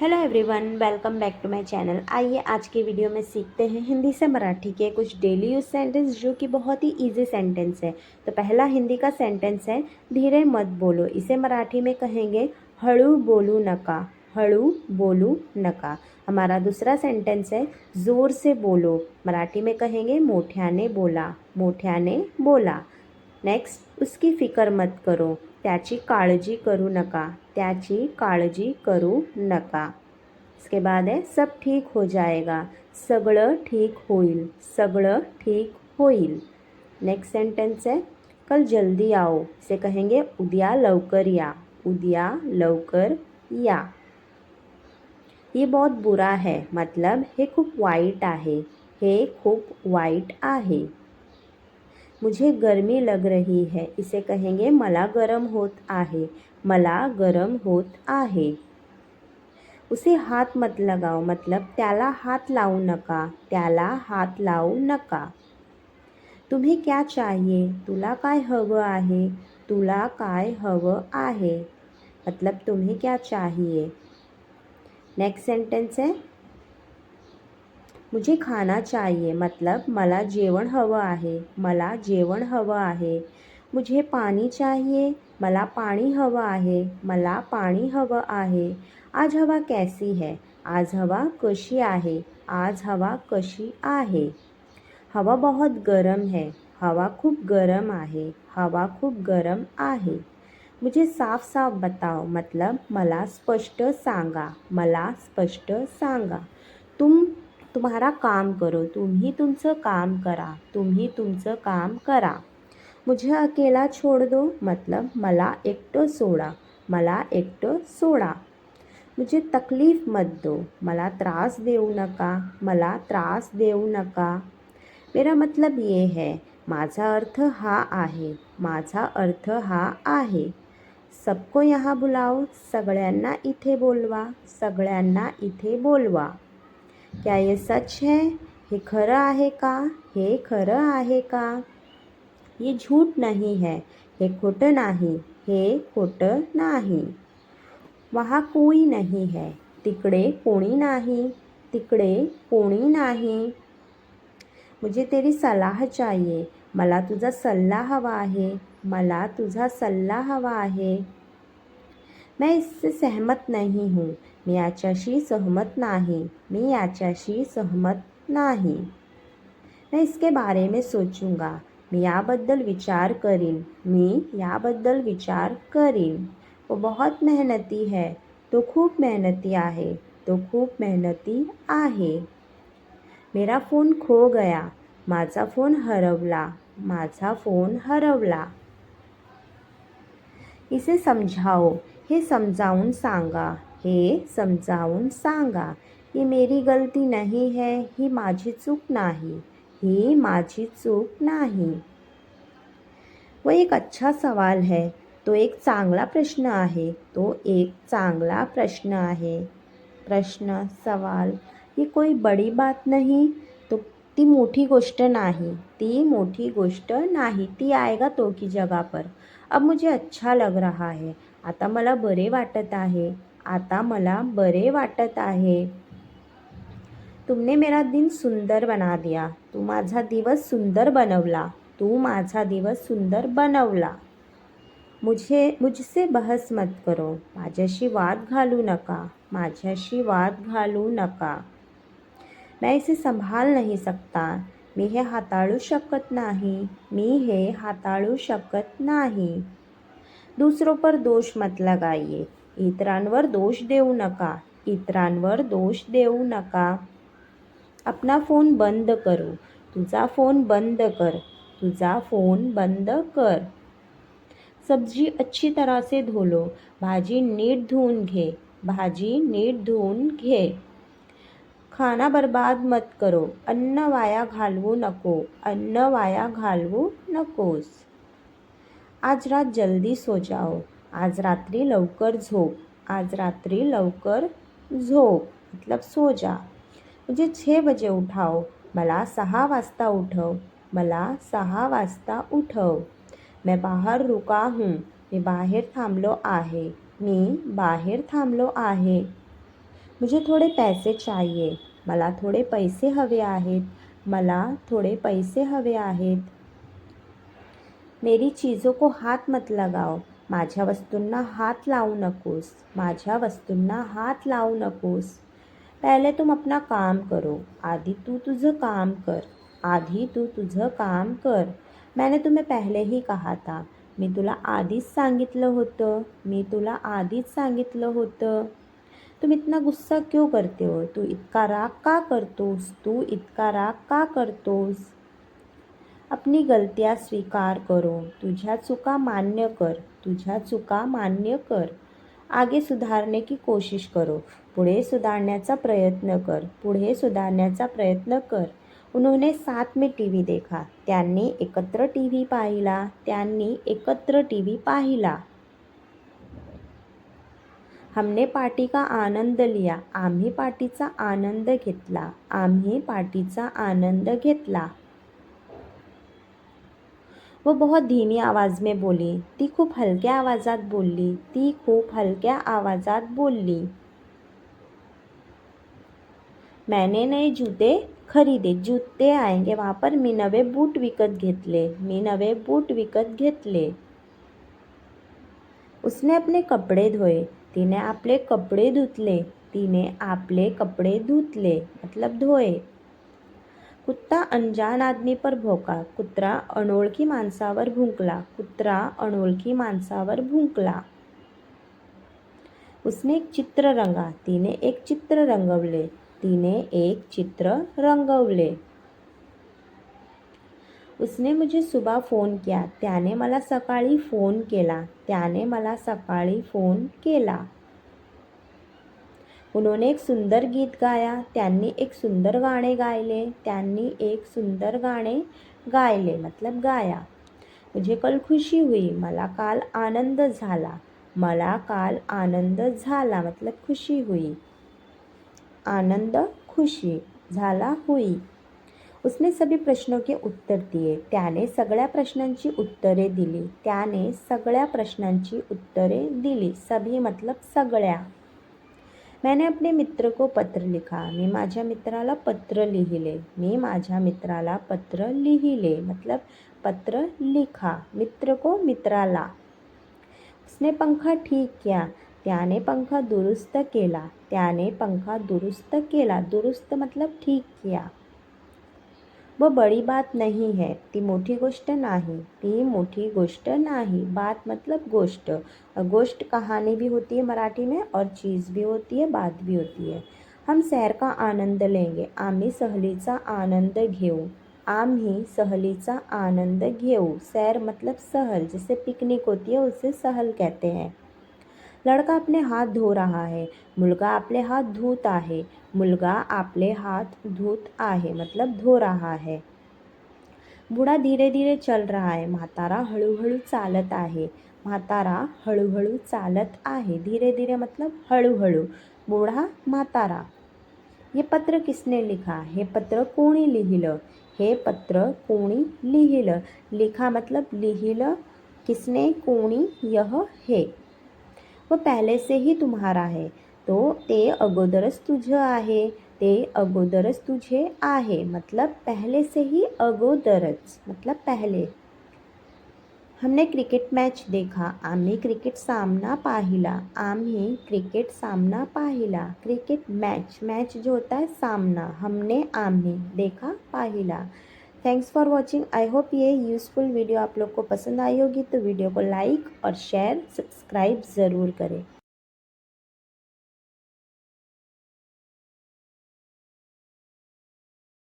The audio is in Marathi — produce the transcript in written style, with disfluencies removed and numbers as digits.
Hello everyone, welcome back to my channel. आइए आज के वीडियो में सीखते हैं हिंदी से मराठी के कुछ डेली यूज सेंटेंस जो कि बहुत ही इजी सेंटेंस है। तो पहला हिंदी का सेंटेंस है धीरे मत बोलो। इसे मराठी में कहेंगे हळू बोलू नका, हळू बोलू नका। हमारा दूसरा सेंटेंस है जोर से बोलो। मराठी में कहेंगे मोठ्याने बोला, मोठ्याने बोला। नेक्स्ट उसकी फिकर मत करो, त्याची काळजी करू नका, त्याची काळजी करू नका। इसके बाद है सब ठीक हो जाएगा, सगळं ठीक होईल, सगळं ठीक होईल। नेक्स्ट सेंटेंस है कल जल्दी आओ। इसे कहेंगे उद्या लवकर या, उद्या लवकर या। ये बहुत बुरा है, मतलब हे खूप वाईट आहे, हे खूप वाईट आहे। मुझे गर्मी लग रही है। इसे कहेंगे मला गरम होत आहे, मला गरम होत आहे। उसे हाथ मत लगाओ, मतलब त्याला हात लावू नका, त्याला हात लावू नका। तुम्हें क्या चाहिए, तुला काय हवं आहे, तुला काय हवं आहे। मतलब तुम्हें क्या चाहिए। नेक्स्ट सेंटेंस है मुझे खाना चाहिए, मतलब मला जेवण हवं आहे, मला जेवण हवं आहे। मुझे पानी चाहिए, मला पाणी हवं आहे, मला पाणी हवं आहे। आज हवा कैसी है, आज हवा कशी आहे, आज हवा कशी आहे। हवा बहुत गरम है, हवा खूप गरम आहे, हवा खूप गरम आहे। मुझे साफ साफ बताओ, मतलब मला स्पष्ट सांगा, मला स्पष्ट सांगा। तुम्हारा काम करो, तुम्ही तुमचं काम करा, तुम्ही तुमचं काम करा। मुझे अकेला छोड़ दो, मतलब मला एकटं सोडा, मला एकटं सोडा। मुझे तकलीफ मत दो, मला त्रास देऊ नका, मला त्रास देऊ नका। मेरा मतलब ये है, माझा अर्थ हा आहे, माझा अर्थ हा आहे। सबको यहाँ बुलाओ, सगळ्यांना इथे बोलवा, सगळ्यांना इथे बोलवा। क्या ये सच है, हे खरं आहे का, हे खरं आहे का। ये झूठ नहीं है, हे खोटं नाही, हे खोटं नाही। वहाँ कोई नहीं है, तिकडे कोणी नाही, तिकडे कोणी नाही। मुझे तेरी सलाह चाहिए, मला तुझा सल्ला हवा आहे, मला तुझा सल्ला हवा आहे। मैं इससे सहमत नहीं हूँ, मी याच्याशी सहमत नाही, मी याच्याशी सहमत नाही। मैं इसके बारे में सोचूंगा, मी याबद्दल विचार करीन, मी याबद्दल विचार करीन। वो बहुत मेहनती है, तो खूप मेहनती आहे, तो खूप मेहनती आहे। मेरा फ़ोन खो गया, माझा फ़ोन हरवला, माझा फ़ोन हरवला। इसे समझाओ, हे समजावून सांगा, हे समजावून सांगा। ये मेरी गलती नहीं है, ही माझी चूक नाही, ही माझी चूक नाही। वो एक अच्छा सवाल है, तो एक चांगला प्रश्न आहे, तो एक चांगला प्रश्न आहे। प्रश्न सवाल ये कोई बड़ी बात नहीं, तो ती मोठी गोष्ट नाही, ती मोठी गोष्ट नाही। ती आएगा तो की जगह पर। अब मुझे अच्छा लग रहा है, आता मला बरे वाटत आहे, आता मला बरे वाटत आहे। तुमने मेरा दिन सुंदर बना दिया, तू माझा दिवस सुंदर बनवला, तू माझा दिवस सुंदर बनवला। मुझसे बहस मत करो, माझ्याशी वाद घालू नका, माझ्याशी वाद घालू नका। मैं इसे संभाल नहीं सकता, मी हे हाताळू शकत नाही, मी हे हाताळू शकत नाही। दूसरों पर दोष मत लगाइए, इतरांवर दोष देऊ नका, इतरांवर दोष देऊ नका। अपना फ़ोन बंद करो, तुझा फ़ोन बंद कर, तुझा फ़ोन बंद कर। सब्जी अच्छी तरह से धो लो, भाजी नीट धुवून घे, भाजी नीट धुवून घे। खाना बर्बाद मत करो, अन्न वाया घालवू नको, अन्न वाया घालवू नकोस। आज रात जल्दी सो जाओ, आज रात्री लवकर झोप, आज रात्री लवकर झोप, मतलब सो जा। मुझे 6 बजे उठाओ, मला 6 वाजता उठव, मला 6 वाजता उठव। मैं बाहर रुका हूँ, मी बाहेर थांबलो आहे, मी बाहेर थांबलो आहे। मुझे थोड़े पैसे चाहिए. मला थोडे पैसे हवे आहेत. मला थोडे पैसे हवे आहेत. मेरी चीज़ों को हाथ मत लगाओ. माझ्या वस्तूंना हात लावू नकोस. माझ्या वस्तूंना हात लावू नकोस. पहले तुम अपना काम करो. आधी तू तुझं काम कर. आधी तू तुझं काम कर. मैंने तुम्हें पहले ही कहा था. मी तुला आधीच सांगितलं होतं. मी तुला आधीच सांगितलं होतं. तुम इतना गुस्सा क्यों करते हो. तू इतका राग का करतोस. तू इतका राग का करतोस. अपनी गलतियाँ स्वीकार करो. तुझ्या चुका मान्य कर. तुझ्या चुका मान्य कर. आगे सुधारने की कोशिश करो. पुढे सुधारण्याचा प्रयत्न कर. पुढे सुधारण्याचा प्रयत्न कर. उन्होंने साथ में टीव्ही देखा. त्यांनी एकत्र टीव्ही पाहिला. त्यांनी एकत्र टीव्ही पाहिला. हमने पार्टी का आनंद लिया. आम्ही पार्टीचा आनंद घेतला. आम्ही पार्टीचा आनंद घेतला. वो बहुत धीमी आवाज़ में बोली. ती खूप हलक्या आवाजात बोलली. ती खूप हलक्या आवाजात बोलली. मैंने नए जूते खरीदे. जूते आएंगे वहाँ पर. मी नवे बूट विकत घेतले. मी नवे बूट विकत घेतले. उसने अपने कपडे धोए. तिने आपले कपडे धुतले. तिने आपले कपडे धुतले मतलब धोए. कुत्ता अनजान आदमी पर भोका. कुत्रा अनोळखी माणसावर भुंकला. कुत्रा अनोळखी माणसावर भुंकला. उसने एक चित्र रंगा. तिने एक चित्र रंगवले. तिने एक चित्र रंगवले. उसने मुझे सुबह फ़ोन किया. त्याने मला सकाळी फ़ोन केला. त्याने मला सकाळी फ़ोन केला. उन्होंने एक सुंदर गीत गाया. त्यांनी एक सुंदर गाणे गायले. त्यांनी एक सुंदर गाणे गायले मतलब गाया. मुझे कल खुशी हुई. मला काल आनंद झाला. मला काल आनंद झाला मतलब खुशी हुई. आनंद खुशी झाला हुई. उसने सभी प्रश्नों के उत्तर दिए. त्याने सगळ्या प्रश्नांची उत्तरे दिली. त्याने सगळ्या प्रश्नांची उत्तरे दिली. सभी मतलब सगळ्या. मैंने अपने मित्र को पत्र लिखा. मी माझ्या मित्राला पत्र लिहिले. मी माझ्या मित्राला पत्र लिहिले मतलब पत्र लिखा. मित्र को मित्राला. उसने पंखा ठीक किया. त्याने पंखा दुरुस्त केला. त्याने पंखा दुरुस्त केला. दुरुस्त मतलब ठीक किया. वो बड़ी बात नहीं है. ती मोठी गोष्ट नाही. ती मोठी गोष्ट नाही. बात मतलब गोष्ट. गोष्ट कहानी भी होती है मराठी में और चीज़ भी होती है, बात भी होती है. हम सैर का आनंद लेंगे. आम्ही सहलीचा आनंद घेऊ. आम्ही सहलीचा आनंद घेऊ. सैर मतलब सहल. जैसे पिकनिक होती है उसे सहल कहते हैं. लड़का अपने हाथ धो रहा है. मुलगा आपले हात धुत आहे. मुलगा आपले हात धुत आहे मतलब धो रहा है. बूढ़ा धीरे धीरे चल रहा है. म्हातारा हळूहळू चालत आहे. म्हातारा हळूहळू चालत आहे. धीरे धीरे मतलब हळूहळू. बूढ़ा म्हातारा. ये पत्र किसने लिखा. हे पत्र कोणी लिहिलं. हे पत्र कोणी लिहिलं. लिखा मतलब लिहिलं. किसने कोणी यह हे. वो पहले से ही तुम्हारा है. तो ते अगोदरच तुझं आहे. ते अगोदरच तुझे आहे मतलब पहले से ही अगोदरच मतलब पहले. हमने क्रिकेट मैच देखा. आम्ही क्रिकेट सामना पाहिला. आम्ही क्रिकेट सामना पाहिला. Cricket match. मैच जो होता है सामना. हमने आम्ही देखा पाहिला. Thanks for watching. I hope ये यूज़फुल वीडियो आप लोग को पसंद आई होगी. तो वीडियो को लाइक और शेयर सब्सक्राइब ज़रूर करें.